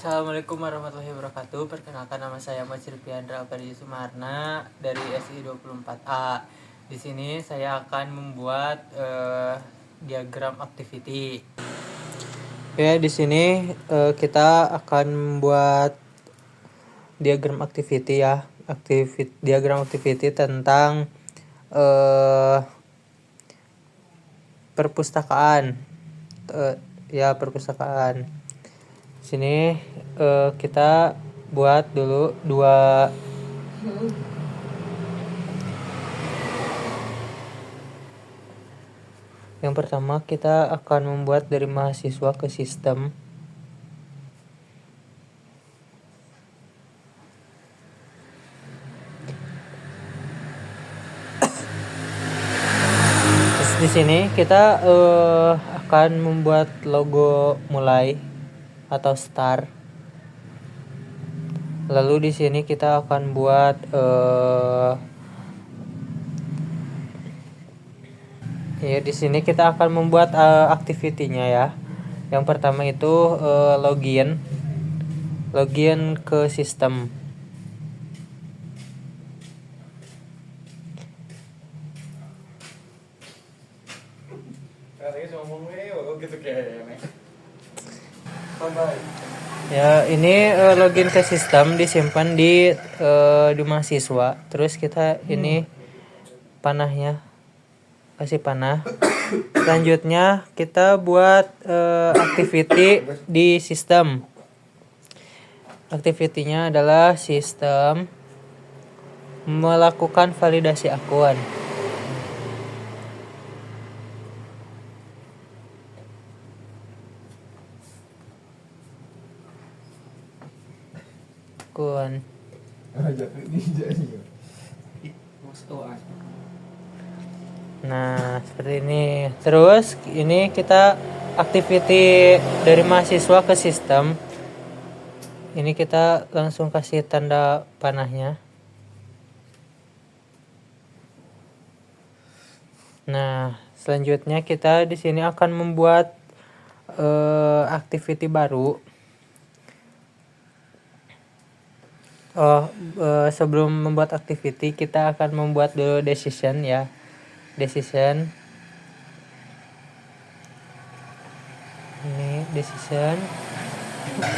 Assalamualaikum warahmatullahi wabarakatuh. Perkenalkan, nama saya Mas Ripiandra Abadi Sumarna dari SI 24A. Di sini saya akan membuat diagram activity. Ya, di sini kita akan membuat diagram activity ya. Diagram activity tentang perpustakaan. Perpustakaan. Sini kita buat dulu dua yang pertama kita akan membuat dari mahasiswa ke sistem. Terus di sini kita akan membuat logo mulai atau start. Lalu di sini kita akan buat di sini kita akan membuat activity-nya ya. Yang pertama itu login ke sistem. Ya, ini login ke sistem disimpan di mahasiswa. Terus kita ini panahnya kasih panah. Selanjutnya kita buat activity di sistem. Activity-nya adalah sistem melakukan validasi akun. Nah, seperti ini. Terus ini kita activity dari mahasiswa ke sistem. Ini kita langsung kasih tanda panahnya. Nah, selanjutnya kita di sini akan membuat activity baru. Sebelum membuat activity kita akan membuat dulu decision ya. Decision. Ini decision.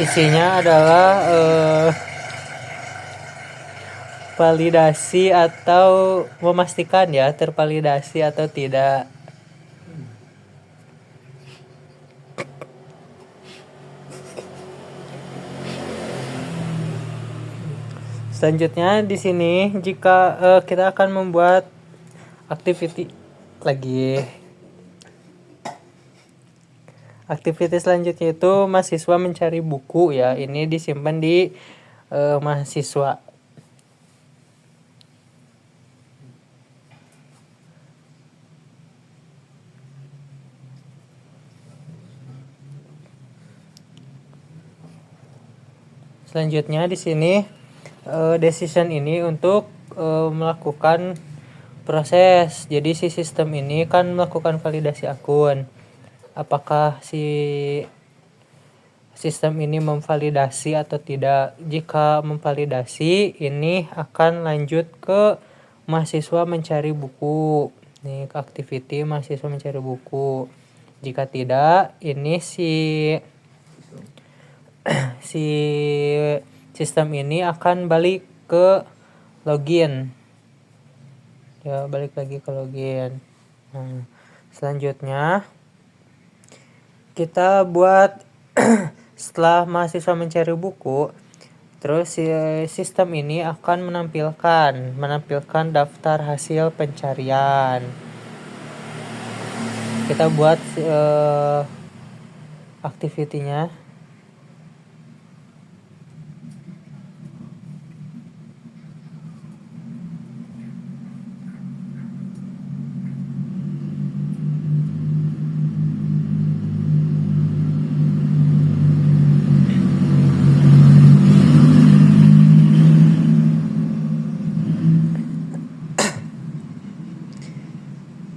Isinya adalah validasi atau memastikan ya tervalidasi atau tidak. Selanjutnya di sini jika kita akan membuat activity lagi. Activity selanjutnya itu mahasiswa mencari buku ya. Ini disimpan di mahasiswa. Selanjutnya di sini decision ini untuk melakukan proses. Jadi si sistem ini kan melakukan validasi akun. Apakah si sistem ini memvalidasi atau tidak? Jika memvalidasi, ini akan lanjut ke mahasiswa mencari buku. Nih, ke activity mahasiswa mencari buku. Jika tidak, ini si sistem ini akan balik ke login. Ya, balik lagi ke login. Nah, selanjutnya kita buat setelah mahasiswa mencari buku, terus si sistem ini akan menampilkan daftar hasil pencarian. Kita buat activity-nya.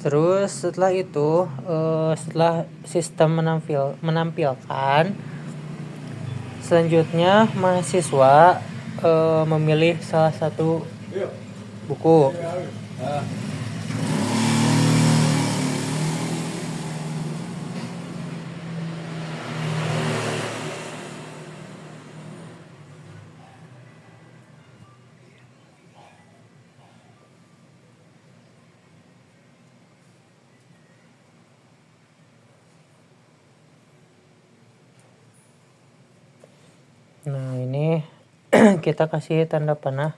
Terus setelah itu setelah sistem menampilkan Selanjutnya mahasiswa memilih salah satu buku. Nah, ini kita kasih tanda panah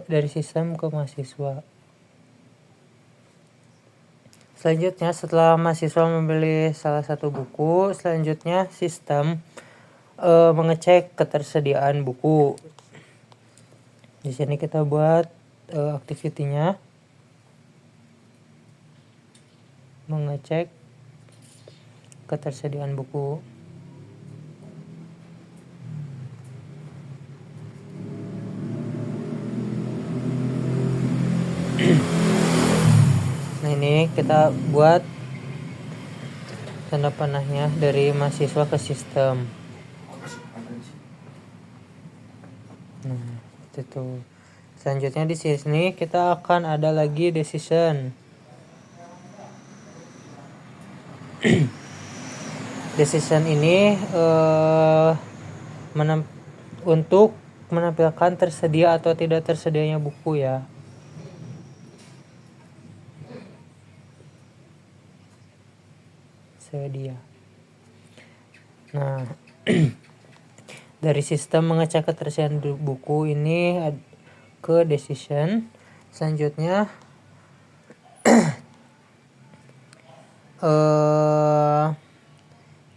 dari sistem ke mahasiswa. Selanjutnya, setelah mahasiswa membeli salah satu buku, selanjutnya sistem mengecek ketersediaan buku. Di sini kita buat activity-nya, mengecek ketersediaan buku. Nah, ini kita buat tanda panahnya dari mahasiswa ke sistem. Nah, itu. Selanjutnya di sini kita akan ada lagi decision. Decision ini untuk menampilkan tersedia atau tidak tersedianya buku ya. Sedia. Nah, dari sistem mengecek ketersediaan buku ini ke decision. Selanjutnya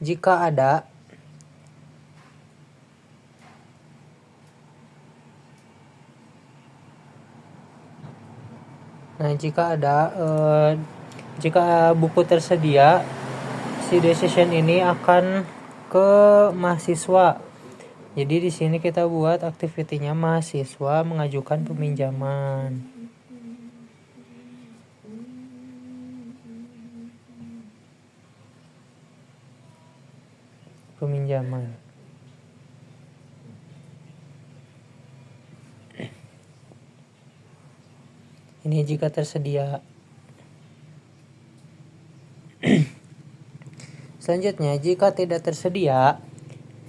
jika ada jika buku tersedia, si decision ini akan ke mahasiswa. Jadi di sini kita buat activity-nya mahasiswa mengajukan peminjaman. Ini jika tersedia. Selanjutnya, jika tidak tersedia,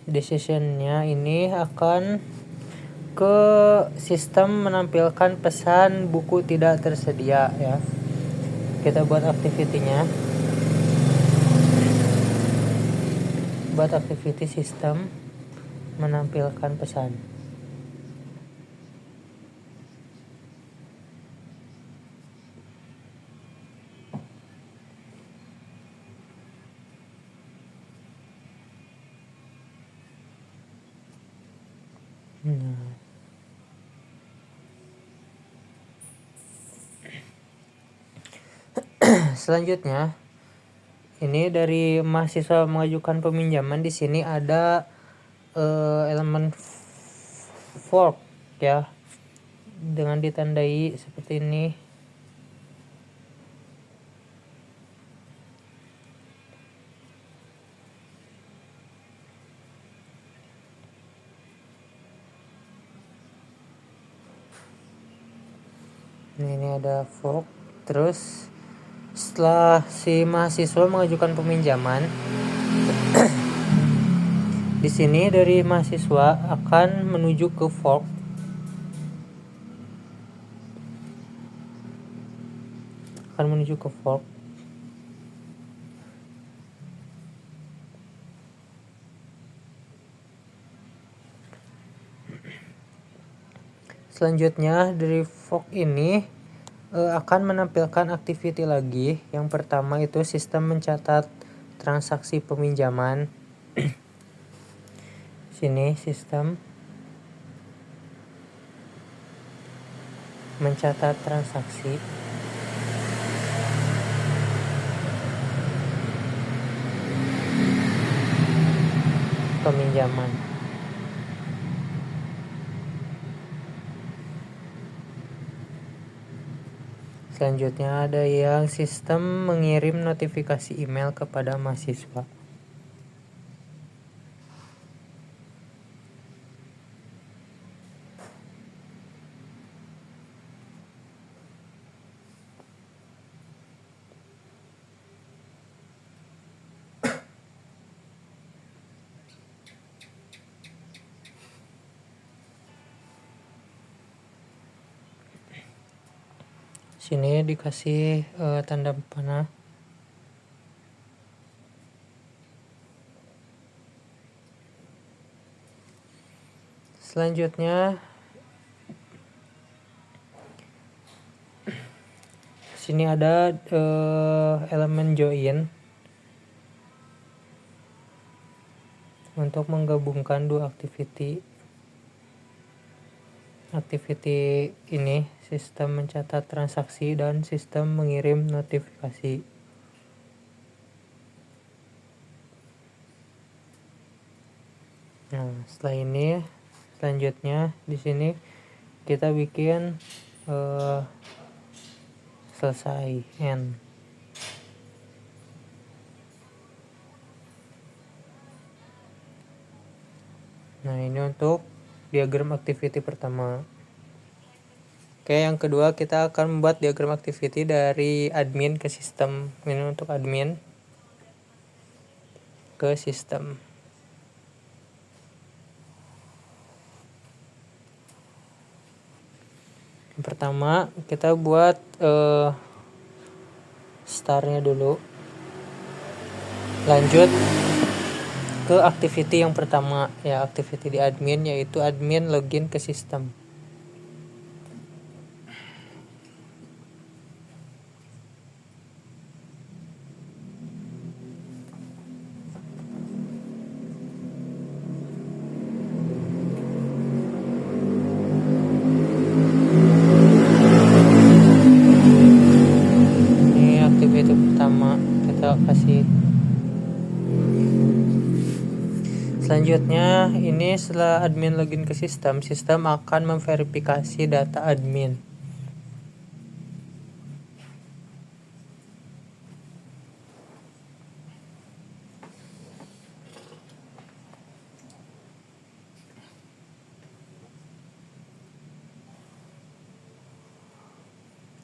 decision-nya ini akan ke sistem menampilkan pesan buku tidak tersedia ya. Kita buat activity-nya. Buat activity sistem menampilkan pesan. Selanjutnya, ini dari mahasiswa mengajukan peminjaman, di sini ada elemen fork ya, dengan ditandai seperti ini. Ini ada fork. Terus setelah si mahasiswa mengajukan peminjaman, di sini dari mahasiswa akan menuju ke fork. Selanjutnya dari fork ini akan menampilkan activity lagi. Yang pertama itu sistem mencatat transaksi peminjaman. Sini sistem mencatat transaksi peminjaman. Selanjutnya ada yang sistem mengirim notifikasi email kepada mahasiswa. Sini dikasih tanda panah. Selanjutnya sini ada elemen join untuk menggabungkan dua activity ini, sistem mencatat transaksi dan sistem mengirim notifikasi. Nah, selanjutnya di sini kita bikin selesai end. Nah, ini untuk diagram activity pertama. Oke, yang kedua kita akan membuat diagram activity dari admin ke sistem. Ini untuk admin ke sistem. Yang pertama kita buat startnya dulu. Lanjut ke activity yang pertama, ya activity di admin, yaitu admin login ke sistem. Ini activity pertama kita kasih. Selanjutnya ini setelah admin login ke sistem akan memverifikasi data admin.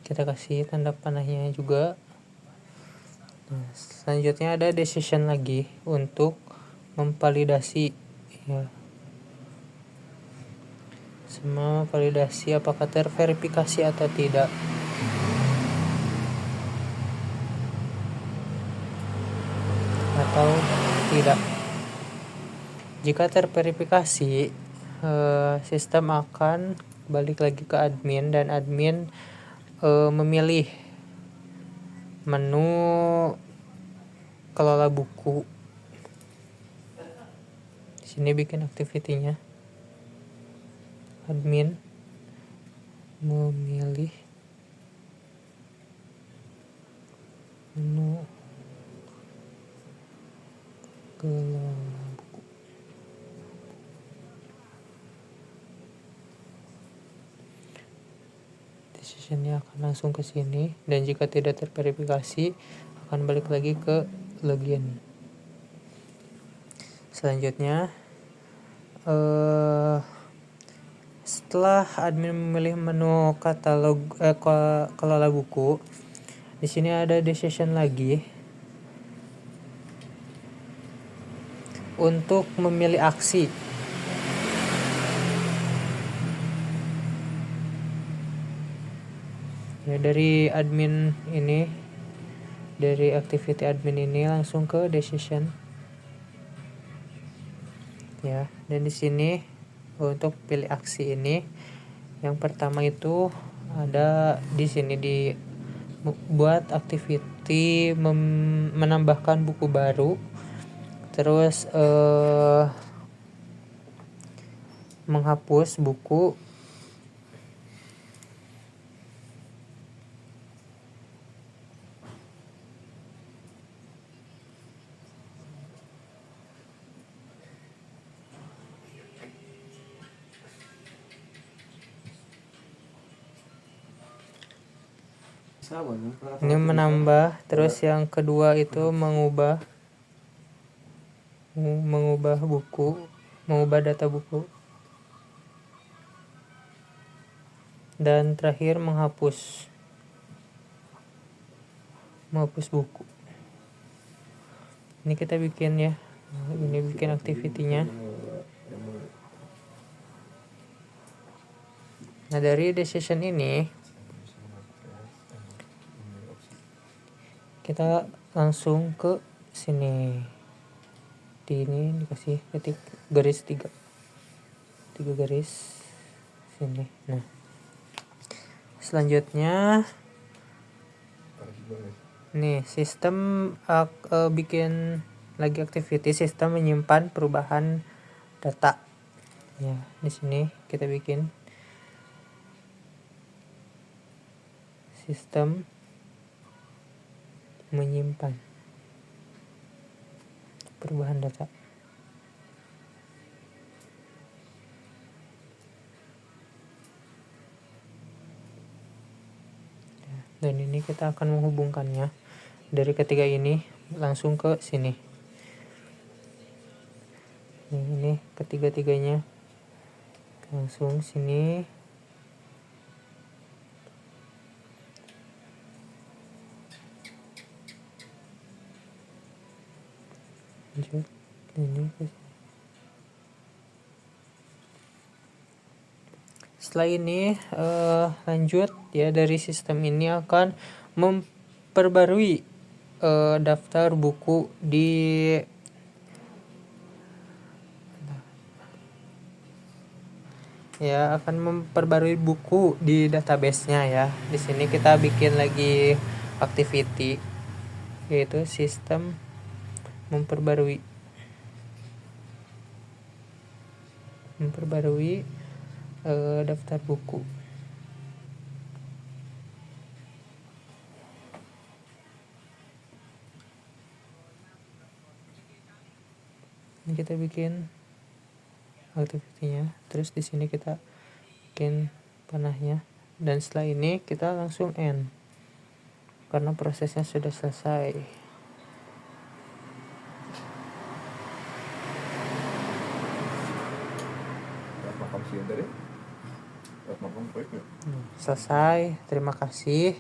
Kita kasih tanda panahnya juga. Nah, selanjutnya ada decision lagi untuk memvalidasi, ya. Semua validasi apakah terverifikasi atau tidak. Atau tidak. Jika terverifikasi, sistem akan balik lagi ke admin dan admin memilih menu kelola buku. Di sini bikin activity-nya. Admin memilih menu kelola buku. Decision-nya akan langsung ke sini, dan jika tidak terverifikasi akan balik lagi ke login. Selanjutnya setelah admin memilih menu katalog kelola buku, di sini ada decision lagi untuk memilih aksi. Ya, dari admin ini, dari activity admin ini langsung ke decision. Ya, dan di sini untuk pilih aksi ini, yang pertama itu ada di sini di buat activity menambahkan buku baru, terus menghapus buku, ini menambah. Terus yang kedua itu mengubah buku, mengubah data buku, dan terakhir menghapus buku. Ini kita bikin, ya. Ini bikin activity-nya. Nah, dari decision ini kita langsung ke sini. Di ini dikasih ketik garis 3 garis sini. Nah, selanjutnya nih sistem bikin lagi activity sistem menyimpan perubahan data. Ya, di sini kita bikin sistem menyimpan perubahan data. Dan ini kita akan menghubungkannya dari ketiga ini langsung ke sini. Ini ketiga-tiganya langsung sini. Lanjut ini ke sini. Setelah ini lanjut ya, dari sistem ini akan memperbarui daftar buku di akan memperbarui buku di database-nya ya. Di sini kita bikin lagi activity yaitu sistem memperbarui daftar buku. Ini kita bikin aktivitinya, terus di sini kita bikin panahnya, dan setelah ini kita langsung end karena prosesnya sudah selesai. Selesai, terima kasih.